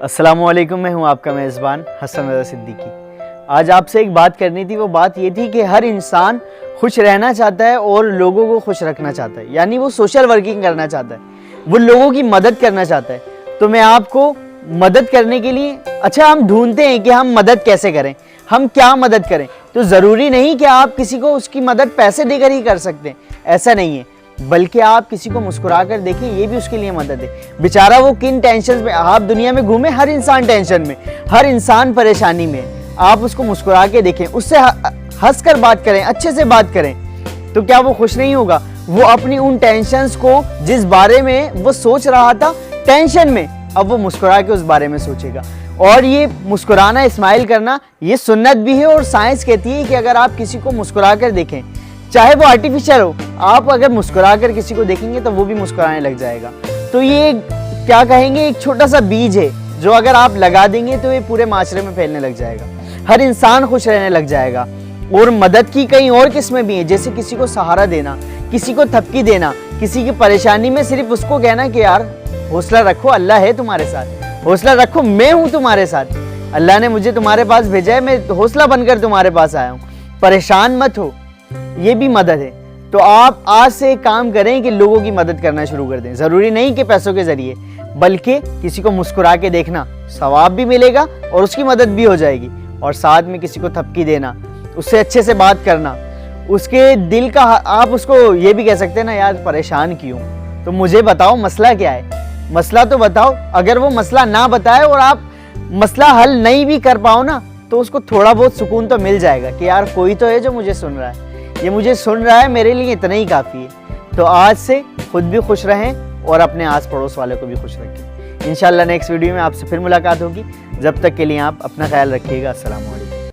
السلام علیکم، میں ہوں آپ کا میزبان حسن رضا صدیقی۔ آج آپ سے ایک بات کرنی تھی، وہ بات یہ تھی کہ ہر انسان خوش رہنا چاہتا ہے اور لوگوں کو خوش رکھنا چاہتا ہے، یعنی وہ سوشل ورکنگ کرنا چاہتا ہے، وہ لوگوں کی مدد کرنا چاہتا ہے۔ تو میں آپ کو مدد کرنے کے لیے ہم ڈھونڈتے ہیں کہ ہم مدد کیسے کریں، ہم کیا مدد کریں۔ تو ضروری نہیں کہ آپ کسی کو اس کی مدد پیسے دے کر ہی کر سکتے ہیں، ایسا نہیں ہے، بلکہ آپ کسی کو مسکرا کر دیکھیں، یہ بھی اس کے لیے مدد ہے۔ بیچارہ وہ کن ٹینشن میں، آپ دنیا میں گھومیں، ہر انسان ٹینشن میں، ہر انسان پریشانی میں، آپ اس کو مسکرا کے دیکھیں، اس سے ہنس کر بات کریں، اچھے سے بات کریں، تو کیا وہ خوش نہیں ہوگا؟ وہ اپنی ان ٹینشنز کو، جس بارے میں وہ سوچ رہا تھا ٹینشن میں، اب وہ مسکرا کے اس بارے میں سوچے گا۔ اور یہ مسکرانا، اسمائل کرنا، یہ سنت بھی ہے، اور سائنس کہتی ہے کہ اگر آپ کسی کو مسکرا کر دیکھیں، چاہے وہ آرٹیفیشل ہو، آپ اگر مسکرا کر کسی کو دیکھیں گے تو وہ بھی مسکرانے لگ جائے گا۔ تو یہ کیا کہیں گے، ایک چھوٹا سا بیج ہے جو اگر آپ لگا دیں گے تو یہ پورے معاشرے میں پھیلنے لگ جائے گا، ہر انسان خوش رہنے لگ جائے گا۔ اور مدد کی کئی اور قسمیں بھی ہیں، جیسے کسی کو سہارا دینا، کسی کو تھپکی دینا، کسی کی پریشانی میں صرف اس کو کہنا کہ یار حوصلہ رکھو، اللہ ہے تمہارے ساتھ، حوصلہ رکھو، میں ہوں تمہارے ساتھ، اللہ نے مجھے تمہارے پاس بھیجا ہے، میں حوصلہ بن کر تمہارے پاس آیا ہوں، پریشان مت ہو، یہ بھی مدد ہے۔ تو آپ آج سے ایک کام کریں کہ لوگوں کی مدد کرنا شروع کر دیں، ضروری نہیں کہ پیسوں کے ذریعے، بلکہ کسی کو مسکرا کے دیکھنا، ثواب بھی ملے گا اور اس کی مدد بھی ہو جائے گی، اور ساتھ میں کسی کو تھپکی دینا، اس سے اچھے سے بات کرنا، اس کے دل کا، آپ اس کو یہ بھی کہہ سکتے ہیں نا، یار پریشان کیوں، تو مجھے بتاؤ مسئلہ کیا ہے، مسئلہ تو بتاؤ۔ اگر وہ مسئلہ نہ بتائے اور آپ مسئلہ حل نہیں بھی کر پاؤ نا، تو اس کو تھوڑا بہت سکون تو مل جائے گا کہ یار کوئی تو ہے جو مجھے سن رہا ہے، یہ مجھے سن رہا ہے، میرے لیے اتنا ہی کافی ہے۔ تو آج سے خود بھی خوش رہیں اور اپنے آس پڑوس والوں کو بھی خوش رکھیں۔ انشاءاللہ نیکسٹ ویڈیو میں آپ سے پھر ملاقات ہوگی، جب تک کے لیے آپ اپنا خیال رکھیے گا۔ السلام علیکم۔